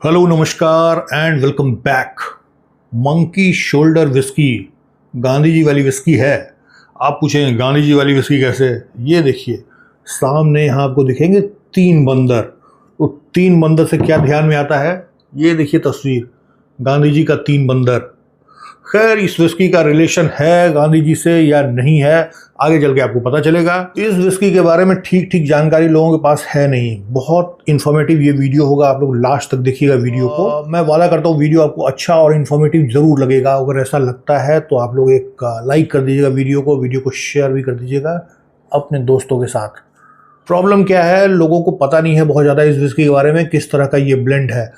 Hello नमस्कार and welcome back. Monkey shoulder whisky Gandhi ji वाली whisky है। आप पूछेंगे गांधी जी वाली विस्की कैसे? ये देखिए सामने यहाँ आपको दिखेंगे तीन बंदर। तो तीन बंदर से क्या ध्यान में आता है? ये देखिए तस्वीर, गांधी जी का तीन बंदर। खैर इस विस्की का रिलेशन है गांधी जी से या नहीं है, आगे चल के आपको पता चलेगा। इस विस्की के बारे में ठीक ठीक जानकारी लोगों के पास है नहीं। बहुत इन्फॉर्मेटिव ये वीडियो होगा, आप लोग लास्ट तक देखिएगा वीडियो को। मैं वादा करता हूँ वीडियो आपको अच्छा और इन्फॉर्मेटिव जरूर लगेगा। अगर ऐसा लगता है तो आप लोग एक लाइक कर दीजिएगा वीडियो को शेयर भी कर दीजिएगा अपने दोस्तों के साथ। प्रॉब्लम क्या है, लोगों को पता नहीं है बहुत ज़्यादा इस विस्की के बारे में, किस तरह का ये ब्लेंड है।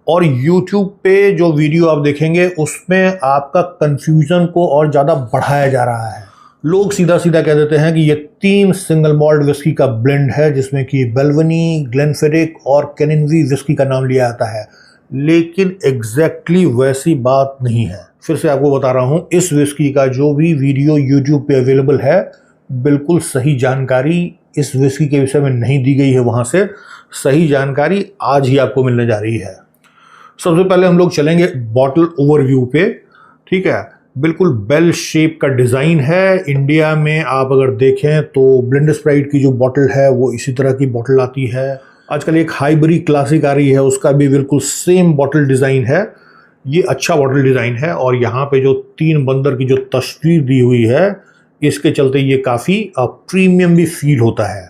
और YouTube पे जो वीडियो आप देखेंगे उसमें आपका कंफ्यूजन को और ज़्यादा बढ़ाया जा रहा है। लोग सीधा सीधा कह देते हैं कि ये तीन सिंगल मॉल्ट विस्की का ब्लेंड है, जिसमें कि बेल्वनी, ग्लेनफिडिक और केनिन्जी विस्की का नाम लिया जाता है। लेकिन एग्जैक्टली वैसी बात नहीं है। फिर से आपको बता रहा हूँ, इस विस्की का जो भी वीडियो YouTube पे अवेलेबल है, बिल्कुल सही जानकारी इस विस्की के विषय में नहीं दी गई है। वहाँ से सही जानकारी आज ही आपको मिलने जा रही है। सबसे पहले हम लोग चलेंगे बॉटल ओवरव्यू पे। ठीक है, बिल्कुल बेल शेप का डिज़ाइन है। इंडिया में आप अगर देखें तो ब्लेंड स्प्राइट की जो बॉटल है वो इसी तरह की बॉटल आती है। आजकल एक हाइबरी क्लासिक आ रही है, उसका भी बिल्कुल सेम बॉटल डिज़ाइन है। ये अच्छा बॉटल डिज़ाइन है। और यहाँ पे जो तीन बंदर की जो तस्वीर दी हुई है, इसके चलते ये काफ़ी प्रीमियम भी फील होता है।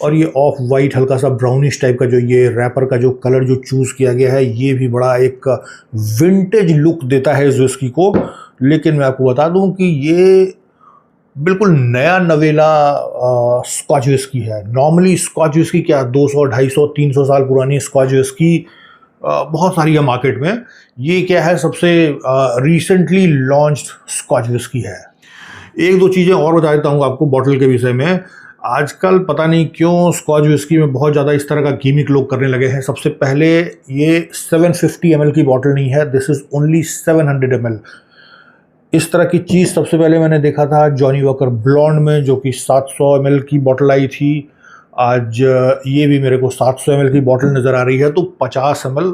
और ये ऑफ वाइट हल्का सा ब्राउनिश टाइप का जो ये रैपर का जो कलर जो चूज़ किया गया है, ये भी बड़ा एक विंटेज लुक देता है इस विस्की को। लेकिन मैं आपको बता दूं कि ये बिल्कुल नया नवेला स्कॉच विस्की है। नॉर्मली स्कॉच विस्की क्या 200, 250, 300 साल पुरानी स्कॉच विस्की बहुत सारी है मार्केट में। ये क्या है, सबसे रिसेंटली लॉन्च्ड स्कॉच विस्की है। एक दो चीज़ें और बता देता हूँ आपको बॉटल के विषय में। आजकल पता नहीं क्यों स्कॉच विस्की में बहुत ज़्यादा इस तरह का गिमिक लोग करने लगे हैं। सबसे पहले ये 750 ml की बॉटल नहीं है, दिस इज़ ओनली 700 ml। इस तरह की चीज़ सबसे पहले मैंने देखा था जॉनी वॉकर ब्लॉन्ड में, जो कि 700 ml की बॉटल आई थी। आज ये भी मेरे को 700 ml की बॉटल नज़र आ रही है, तो 50 ml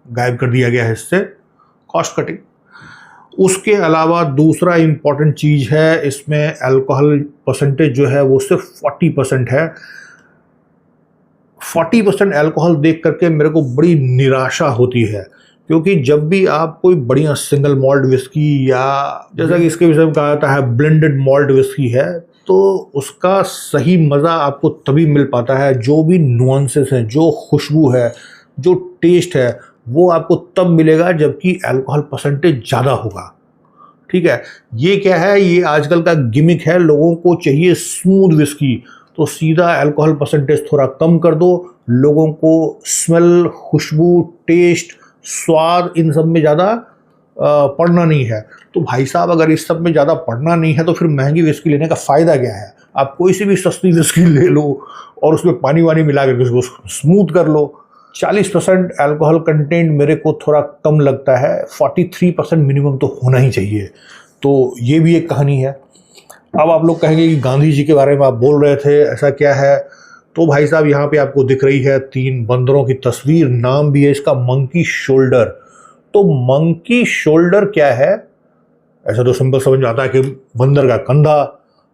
गायब कर दिया गया है इससे, कॉस्ट कटिंग। उसके अलावा दूसरा इम्पॉर्टेंट चीज़ है, इसमें अल्कोहल परसेंटेज जो है वो सिर्फ 40% है। 40% अल्कोहल देख करके मेरे को बड़ी निराशा होती है, क्योंकि जब भी आप कोई बढ़िया सिंगल मॉल्ट विस्की या जैसा कि इसके विषय में कहा जाता है ब्लेंडेड मॉल्ट विस्की है, तो उसका सही मज़ा आपको तभी मिल पाता है, जो भी नुआंसेस हैं, जो खुशबू है, जो टेस्ट है, वो आपको तब मिलेगा जबकि अल्कोहल परसेंटेज ज़्यादा होगा। ठीक है, ये क्या है, ये आजकल का गिमिक है। लोगों को चाहिए स्मूथ विस्की, तो सीधा अल्कोहल परसेंटेज थोड़ा कम कर दो। लोगों को स्मेल, खुशबू, टेस्ट, स्वाद, इन सब में ज़्यादा पढ़ना नहीं है। तो भाई साहब, अगर इस सब में ज़्यादा पढ़ना नहीं है तो फिर महंगी विस्की लेने का फ़ायदा क्या है? आप कोई सी भी सस्ती विस्की ले लो और उसमें पानी वानी मिला कर उसको स्मूथ कर लो। 40% अल्कोहल कंटेंट मेरे को थोड़ा कम लगता है, 43% मिनिमम तो होना ही चाहिए। तो ये भी एक कहानी है। अब आप लोग कहेंगे कि गांधी जी के बारे में आप बोल रहे थे, ऐसा क्या है? तो भाई साहब, यहाँ पे आपको दिख रही है तीन बंदरों की तस्वीर, नाम भी है इसका मंकी शोल्डर। तो मंकी शोल्डर क्या है? ऐसा तो सिंपल समझ में आता है कि बंदर का कंधा,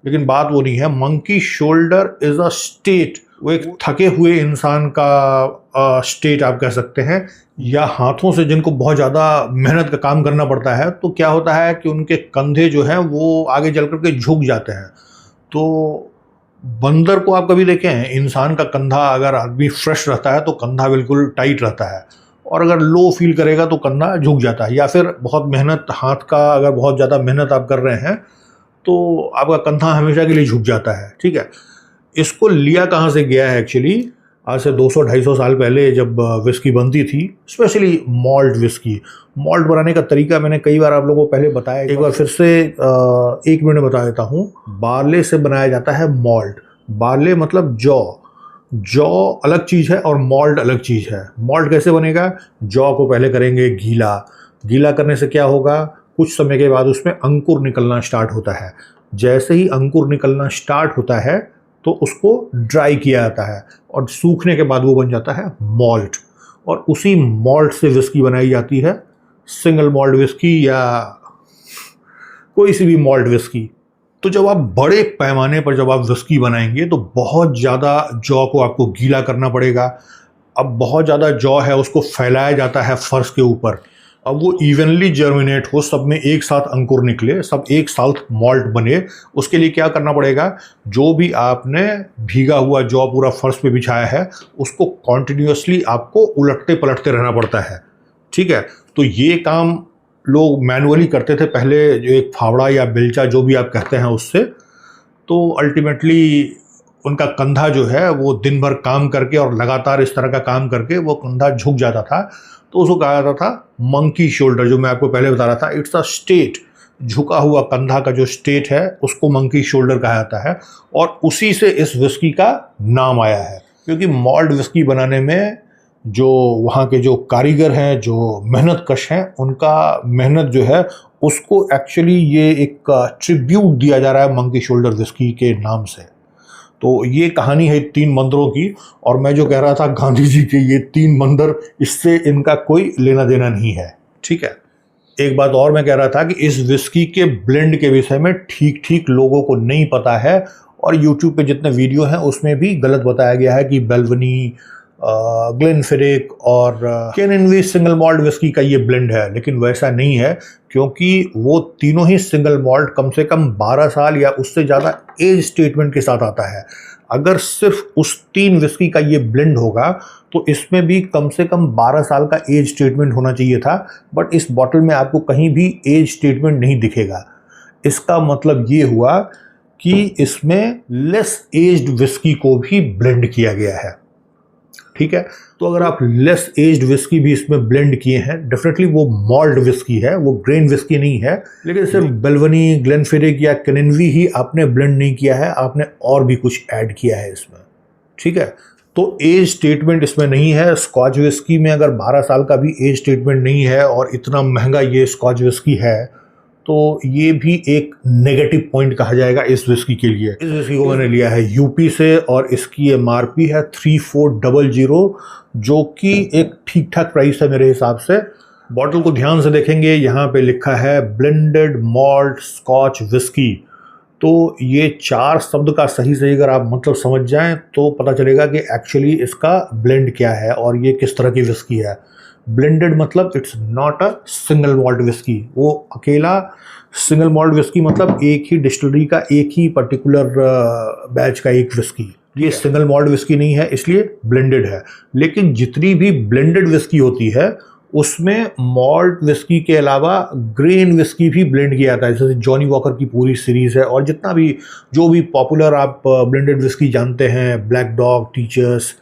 लेकिन बात वो नहीं है। Monkey shoulder is a state, वो एक थके हुए इंसान का स्टेट आप कह सकते हैं, या हाथों से जिनको बहुत ज़्यादा मेहनत का काम करना पड़ता है, तो क्या होता है कि उनके कंधे जो हैं वो आगे चल करके झुक जाते हैं। तो बंदर को आप कभी देखें हैं, इंसान का कंधा अगर आदमी फ्रेश रहता है तो कंधा बिल्कुल टाइट रहता है, और अगर लो फील करेगा तो कंधा झुक जाता है। या फिर बहुत मेहनत, हाथ का अगर बहुत ज़्यादा मेहनत आप कर रहे हैं तो आपका कंधा हमेशा के लिए झुक जाता है। ठीक है, इसको लिया कहाँ से गया है? एक्चुअली आज से 200-250 साल पहले जब विस्की बनती थी, स्पेशली मॉल्ट विस्की, मॉल्ट बनाने का तरीका मैंने कई बार आप लोगों को पहले बताया, एक बार फिर से 1 मिनट बता देता हूँ। बार्ले से बनाया जाता है मॉल्ट। बार्ले मतलब जौ। जौ अलग चीज़ है और मॉल्ट अलग चीज़ है। मॉल्ट कैसे बनेगा? जौ को पहले करेंगे गीला। गीला करने से क्या होगा, कुछ समय के बाद उसमें अंकुर निकलना स्टार्ट होता है। जैसे ही अंकुर निकलना स्टार्ट होता है तो उसको ड्राई किया जाता है, और सूखने के बाद वो बन जाता है मॉल्ट। और उसी मॉल्ट से विस्की बनाई जाती है, सिंगल मॉल्ट विस्की या कोई सी भी मॉल्ट विस्की। तो जब आप बड़े पैमाने पर जब आप विस्की बनाएंगे तो बहुत ज़्यादा जौ को आपको गीला करना पड़ेगा। अब बहुत ज़्यादा जौ है उसको फैलाया जाता है फर्श के ऊपर। अब वो इवनली जर्मिनेट हो, सब में एक साथ अंकुर निकले, सब एक साथ मॉल्ट बने, उसके लिए क्या करना पड़ेगा, जो भी आपने भीगा हुआ जौ पूरा फर्श पे बिछाया है उसको कॉन्टिन्यूसली आपको उलटते पलटते रहना पड़ता है। ठीक है, तो ये काम लोग मैनुअली करते थे पहले, जो एक फावड़ा या बेलचा जो भी आप कहते हैं उससे। तो अल्टीमेटली उनका कंधा जो है वो दिन भर काम करके और लगातार इस तरह का काम करके वो कंधा झुक जाता था, तो उसको कहा जाता था मंकी शोल्डर, जो मैं आपको पहले बता रहा था। इट्स अ स्टेट, झुका हुआ कंधा का जो स्टेट है उसको मंकी शोल्डर कहा जाता है, और उसी से इस विस्की का नाम आया है। क्योंकि मॉल्ट विस्की बनाने में जो वहाँ के जो कारीगर हैं, जो मेहनत कश हैं, उनका मेहनत जो है उसको एक्चुअली ये एक ट्रिब्यूट दिया जा रहा है मंकी शोल्डर विस्की के नाम से। तो ये कहानी है 3 मंदिरों की, और मैं जो कह रहा था गांधी जी के ये 3 मंदिर, इससे इनका कोई लेना देना नहीं है। ठीक है, एक बात और मैं कह रहा था कि इस विस्की के ब्लेंड के विषय में ठीक ठीक लोगों को नहीं पता है, और यूट्यूब पे जितने वीडियो हैं उसमें भी गलत बताया गया है कि बेल्वनी, ग्लेनफिरिक और केनिनवी सिंगल मॉल्ट विस्की का ये ब्लेंड है, लेकिन वैसा नहीं है, क्योंकि वो तीनों ही सिंगल मॉल्ट कम से कम 12 साल या उससे ज़्यादा एज स्टेटमेंट के साथ आता है। अगर सिर्फ उस 3 विस्की का ये ब्लेंड होगा तो इसमें भी कम से कम 12 साल का एज स्टेटमेंट होना चाहिए था, बट इस बॉटल में आपको कहीं भी एज स्टेटमेंट नहीं दिखेगा। इसका मतलब ये हुआ कि इसमें लेस एज्ड विस्की को भी ब्लेंड किया गया है। ठीक है, तो अगर आप लेस एज्ड विस्की भी इसमें ब्लेंड किए हैं, डेफिनेटली वो मॉल्ट विस्की है, वो ग्रेन विस्की नहीं है। लेकिन सिर्फ बेल्वनी, ग्लेनफिरिक या केनिनवी ही आपने ब्लेंड नहीं किया है, आपने और भी कुछ ऐड किया है इसमें। ठीक है, तो एज स्टेटमेंट इसमें नहीं है। स्कॉच विस्की में अगर 12 साल का भी एज स्टेटमेंट नहीं है और इतना महंगा ये स्कॉच विस्की है, तो ये भी एक नेगेटिव पॉइंट कहा जाएगा इस विस्की के लिए। इस विस्की को मैंने लिया है यूपी से, और इसकी एमआरपी है 3400, जो कि एक ठीक ठाक प्राइस है मेरे हिसाब से। बॉटल को ध्यान से देखेंगे, यहाँ पे लिखा है ब्लेंडेड मॉल्ट स्कॉच विस्की। तो ये 4 शब्द का सही सही अगर आप मतलब समझ जाएं तो पता चलेगा कि एक्चुअली इसका ब्लेंड क्या है और ये किस तरह की विस्की है। ब्लेंडेड मतलब it's not a single malt whisky. वो अकेला सिंगल मॉल्ट विस्की मतलब एक ही डिस्टिलरी का एक ही पर्टिकुलर बैच का एक विस्की, ये सिंगल मॉल्ट विस्की नहीं है, इसलिए ब्लेंडेड है। लेकिन जितनी भी ब्लेंडेड विस्की होती है उसमें मॉल्ट विस्की के अलावा ग्रेन विस्की भी ब्लेंड किया जाता है, जैसे जॉनी वॉकर की पूरी सीरीज है, और जितना भी जो भी पॉपुलर आप ब्लेंडेड विस्की जानते हैं, ब्लैक डॉग, टीचर्स,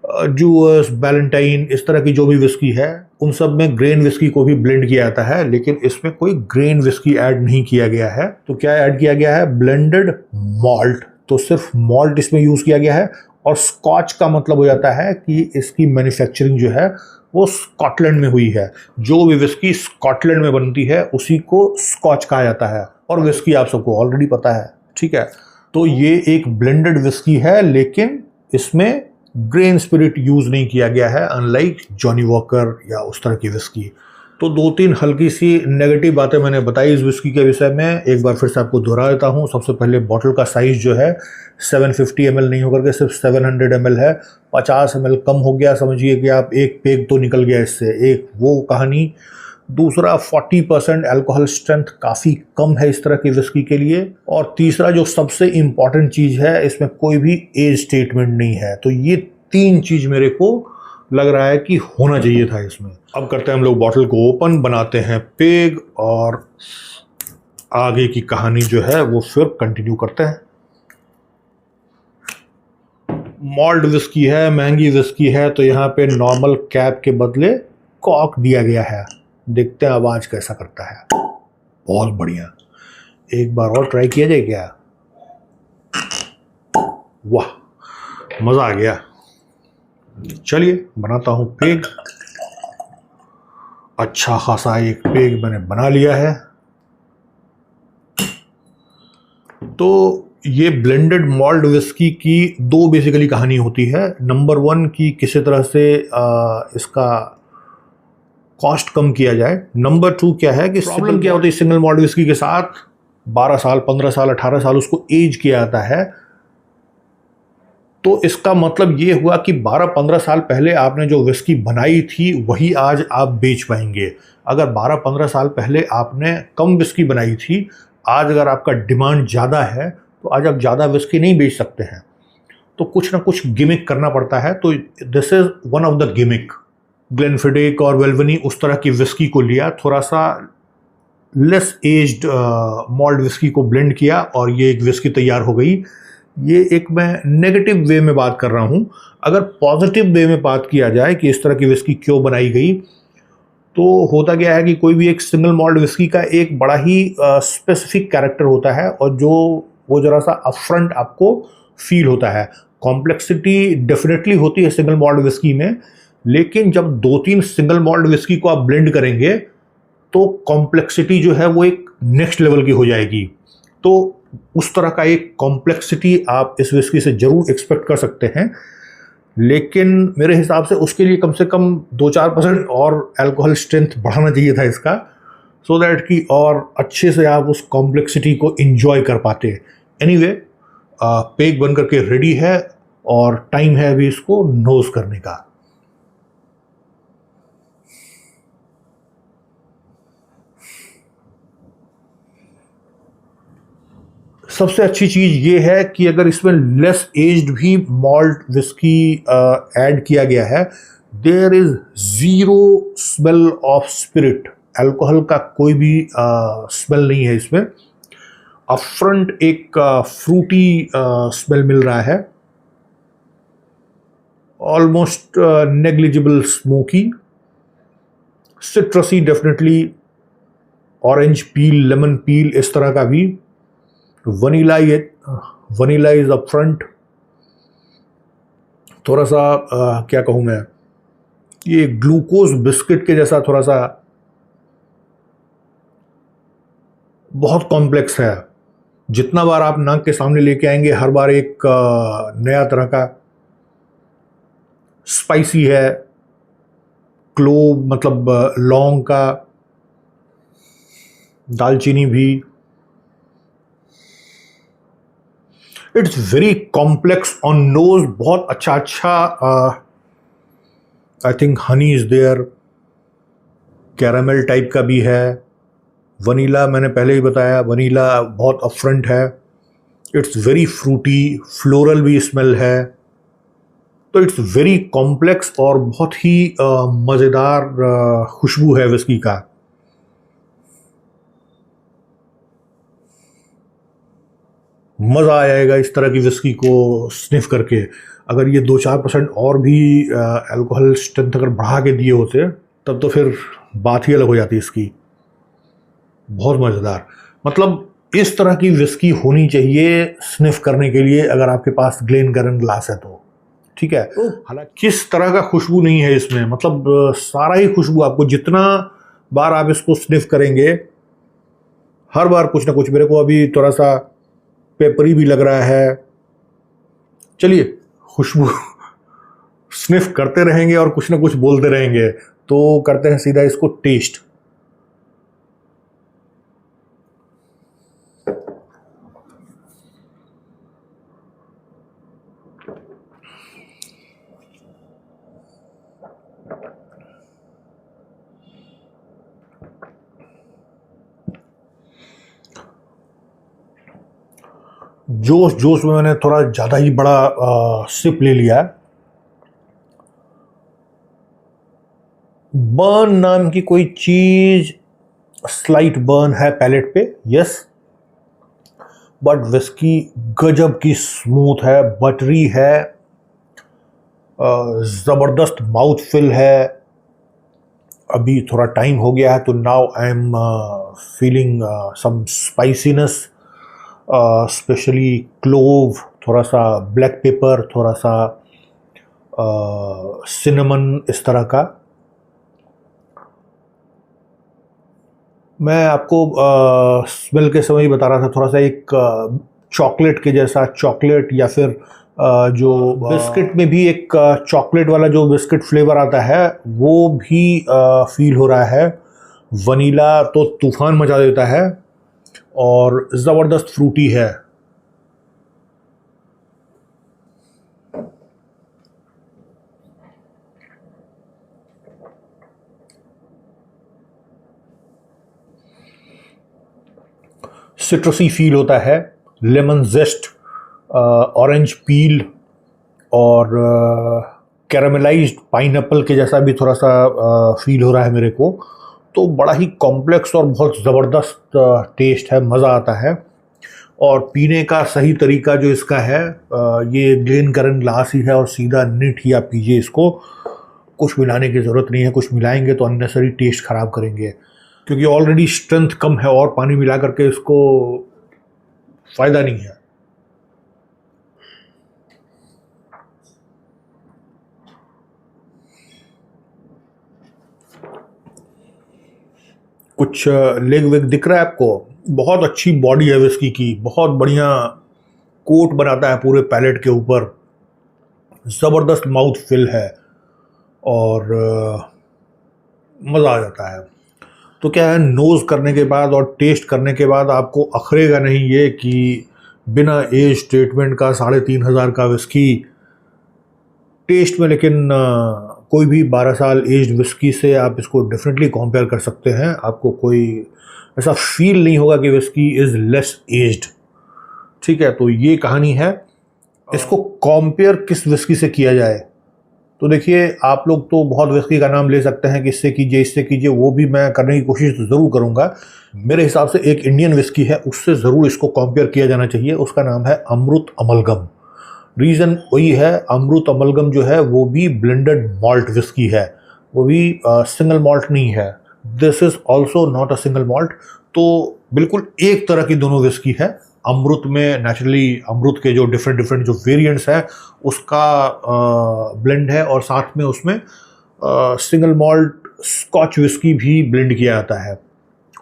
जूअर्स, बैलेंटाइन, इस तरह की जो भी विस्की है उन सब में ग्रेन विस्की को भी ब्लेंड किया जाता है, लेकिन इसमें कोई ग्रेन विस्की ऐड नहीं किया गया है। तो क्या ऐड किया गया है? Blended malt. तो सिर्फ मॉल्ट इसमें यूज किया गया है, और स्कॉच का मतलब हो जाता है कि इसकी मैन्युफैक्चरिंग जो है वो स्कॉटलैंड में हुई है। जो भी विस्की स्कॉटलैंड में बनती है उसी को स्कॉच कहा जाता है, और विस्की आप सबको ऑलरेडी पता है। ठीक है, तो ये एक ब्लेंडेड विस्की है, लेकिन इसमें ग्रेन स्पिरिट यूज नहीं किया गया है, अनलाइक जॉनी वॉकर या उस तरह की विस्की। तो 2-3 हल्की सी नेगेटिव बातें मैंने बताई इस विस्की के विषय में, एक बार फिर से आपको दोहरा देता हूँ। सबसे पहले बॉटल का साइज जो है 750 ml नहीं होकर के सिर्फ 700 ml है। 50 ml कम हो गया, समझिए कि आप एक पेग तो निकल गया इससे, एक वो कहानी। दूसरा 40% अल्कोहल स्ट्रेंथ काफ़ी कम है इस तरह की विस्की के लिए। और तीसरा जो सबसे इम्पॉर्टेंट चीज़ है, इसमें कोई भी एज स्टेटमेंट नहीं है। तो ये 3 चीज़ मेरे को लग रहा है कि होना चाहिए था इसमें। अब करते हैं हम लोग बॉटल को ओपन, बनाते हैं पेग, और आगे की कहानी जो है वो फिर कंटिन्यू करते हैं। मॉल्ट विस्की है, महंगी विस्की है, तो यहाँ पे नॉर्मल कैप के बदले कॉक दिया गया है। देखते हैं आवाज कैसा करता है। बहुत बढ़िया, एक बार और ट्राई किया जाए क्या? वाह, मजा आ गया। चलिए बनाता हूं पेग। अच्छा खासा एक पेग मैंने बना लिया है। तो ये ब्लेंडेड मॉल्ट विस्की की दो बेसिकली कहानी होती है। नंबर वन की किसी तरह से इसका कॉस्ट कम किया जाए। नंबर टू क्या है कि प्रॉब्लम क्या होती है सिंगल मॉल्ट विस्की के साथ, 12 साल 15 साल 18 साल उसको एज किया जाता है। तो इसका मतलब ये हुआ कि 12-15 साल पहले आपने जो विस्की बनाई थी वही आज आप बेच पाएंगे। अगर 12-15 साल पहले आपने कम विस्की बनाई थी, आज अगर आपका डिमांड ज़्यादा है तो आज आप ज़्यादा विस्की नहीं बेच सकते हैं। तो कुछ ना कुछ गिमिक करना पड़ता है। तो this is one of the gimmick. Glenfiddich और वेल्वनी उस तरह की विस्की को लिया, थोड़ा सा लेस एज्ड मॉल्ट विस्की को ब्लेंड किया और ये एक विस्की तैयार हो गई। ये एक मैं नेगेटिव वे में बात कर रहा हूँ। अगर पॉजिटिव वे में बात किया जाए कि इस तरह की विस्की क्यों बनाई गई, तो होता क्या है कि कोई भी एक सिंगल मॉल्ट विस्की का एक बड़ा ही स्पेसिफिक कैरेक्टर होता है और जो वो ज़रा सा अपफ्रंट आपको फील होता है। कॉम्प्लेक्सिटी डेफिनेटली होती है सिंगल मॉल्ट विस्की में, लेकिन जब 2-3 सिंगल मॉल्ट विस्की को आप ब्लेंड करेंगे तो कॉम्प्लेक्सिटी जो है वो एक नेक्स्ट लेवल की हो जाएगी। तो उस तरह का एक कॉम्प्लेक्सिटी आप इस विस्की से ज़रूर एक्सपेक्ट कर सकते हैं, लेकिन मेरे हिसाब से उसके लिए कम से कम 2-4% और अल्कोहल स्ट्रेंथ बढ़ाना चाहिए था इसका, सो दैट कि और अच्छे से आप उस कॉम्प्लेक्सिटी को एंजॉय कर पाते। एनीवे, पेग बन करके रेडी है और टाइम है अभी इसको नोज करने का। सबसे अच्छी चीज़ ये है कि अगर इसमें लेस एज्ड भी मॉल्ट विस्की ऐड किया गया है, there is zero smell of spirit. Alcohol का कोई भी स्मेल नहीं है इसमें। अपफ्रंट एक फ्रूटी स्मेल मिल रहा है, almost negligible smoky, सिट्रसी definitely, orange peel, lemon पील, इस तरह का भी। वनीला इज अप फ्रंट, थोड़ा सा क्या कहूँ मैं, ये ग्लूकोज बिस्किट के जैसा थोड़ा सा बहुत कॉम्प्लेक्स है। जितना बार आप नाक के सामने लेके आएंगे हर बार एक नया तरह का स्पाइसी है। क्लोव मतलब लौंग का, दालचीनी भी। It's very complex on nose, बहुत अच्छा। I think honey is there, caramel type का भी है। वनीला मैंने पहले ही बताया, वनीला बहुत अपफ्रंट है। इट्स वेरी फ्रूटी, फ्लोरल भी स्मेल है। तो इट्स वेरी कॉम्प्लेक्स और बहुत ही मज़ेदार खुशबू है विस्की का। मज़ा आएगा इस तरह की विस्की को स्निफ करके। अगर ये 2-4% और भी अल्कोहल स्ट्रेंथ अगर बढ़ा के दिए होते तब तो फिर बात ही अलग हो जाती इसकी। बहुत मज़ेदार, मतलब इस तरह की विस्की होनी चाहिए स्निफ करने के लिए अगर आपके पास ग्लेनगैरन ग्लास है तो। ठीक है, हालांकि किस तरह का खुशबू नहीं है इसमें, मतलब सारा ही खुशबू आपको, जितना बार आप इसको स्निफ करेंगे हर बार कुछ ना कुछ। मेरे को अभी थोड़ा सा पेपरी भी लग रहा है। चलिए, खुशबू स्निफ करते रहेंगे और कुछ ना कुछ बोलते रहेंगे, तो करते हैं सीधा इसको टेस्ट। जोश में मैंने थोड़ा ज़्यादा ही बड़ा सिप ले लिया। बर्न नाम की कोई चीज़, स्लाइट बर्न है पैलेट पे, यस, बट विस्की गजब की स्मूथ है, बटरी है, ज़बरदस्त माउथ फिल है। अभी थोड़ा टाइम हो गया है तो now I am feeling some spiciness, specially clove, थोड़ा सा ब्लैक पेपर, थोड़ा सा सिनेमन, इस तरह का। मैं आपको स्मेल के समय ही बता रहा था, थोड़ा सा एक चॉकलेट के जैसा, चॉकलेट या फिर जो बिस्किट में भी एक चॉकलेट वाला जो बिस्किट फ्लेवर आता है वो भी फील हो रहा है। वनीला तो तूफान मचा देता है और ज़बरदस्त फ्रूटी है। सिट्रसी फील होता है, लेमन जेस्ट, ऑरेंज पील और कैरामेलाइज्ड पाइनएप्पल के जैसा भी थोड़ा सा फील हो रहा है मेरे को। तो बड़ा ही कॉम्प्लेक्स और बहुत ज़बरदस्त टेस्ट है, मज़ा आता है। और पीने का सही तरीका जो इसका है, ये ग्लेनकरन ग्लास ही है और सीधा निट ही आप पीजिए इसको। कुछ मिलाने की ज़रूरत नहीं है, कुछ मिलाएंगे तो अननेसरी टेस्ट ख़राब करेंगे, क्योंकि ऑलरेडी स्ट्रेंथ कम है और पानी मिला करके इसको फ़ायदा नहीं है। कुछ लेग वेग दिख रहा है आपको? बहुत अच्छी बॉडी है विस्की की, बहुत बढ़िया कोट बनाता है पूरे पैलेट के ऊपर, ज़बरदस्त माउथ फिल है और मज़ा आ जाता है। तो क्या है, नोज़ करने के बाद और टेस्ट करने के बाद आपको अखरेगा नहीं ये कि बिना एज स्टेटमेंट का 3500 का विस्की टेस्ट में, लेकिन कोई भी 12 साल एज्ड विस्की से आप इसको डेफिनेटली कंपेयर कर सकते हैं। आपको कोई ऐसा फील नहीं होगा कि विस्की इज़ लेस एज्ड। ठीक है, तो ये कहानी है। इसको कंपेयर किस विस्की से किया जाए, तो देखिए आप लोग तो बहुत विस्की का नाम ले सकते हैं कि इससे कीजिए इससे कीजिए, वो भी मैं करने की कोशिश तो ज़रूर करूँगा। मेरे हिसाब से एक इंडियन विस्की है, उससे ज़रूर इसको कंपेयर किया जाना चाहिए। उसका नाम है अमृत अमलगम। रीज़न वही है, अमृत अमलगम जो है वो भी ब्लेंडेड मॉल्ट विस्की है, वो भी सिंगल मॉल्ट नहीं है। This is also not a single malt. तो बिल्कुल एक तरह की दोनों विस्की है। अमृत में नेचुरली अमृत के जो डिफरेंट जो वेरिएंट्स हैं उसका ब्लेंड है, और साथ में उसमें सिंगल मॉल्ट स्कॉच विस्की भी ब्लेंड किया जाता है,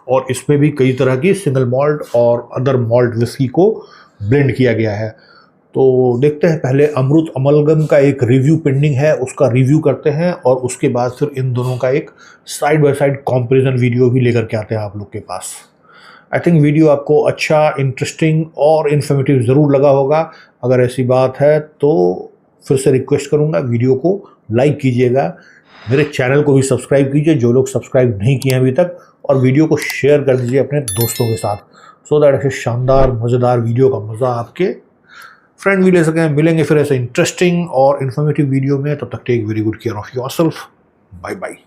और इसमें भी कई तरह की सिंगल मॉल्ट और अदर मॉल्ट विस्की को ब्लेंड किया गया है। तो देखते हैं, पहले अमृत अमलगम का एक रिव्यू पेंडिंग है, उसका रिव्यू करते हैं और उसके बाद फिर इन दोनों का एक side by side comparison video भी लेकर के आते हैं आप लोग के पास। आई थिंक वीडियो आपको अच्छा, इंटरेस्टिंग और इन्फॉर्मेटिव ज़रूर लगा होगा। अगर ऐसी बात है तो फिर से रिक्वेस्ट करूँगा, वीडियो को लाइक कीजिएगा, मेरे चैनल को भी सब्सक्राइब कीजिए जो लोग सब्सक्राइब नहीं किए हैं अभी तक, और वीडियो को शेयर कर दीजिए अपने दोस्तों के साथ, सो दैट ऐसे शानदार मज़ेदार वीडियो का मज़ा आपके फ्रेंड भी ले सकें। मिलेंगे फिर ऐसे इंटरेस्टिंग और इन्फॉर्मेटिव वीडियो में, तब तक take very good care of yourself. Bye bye.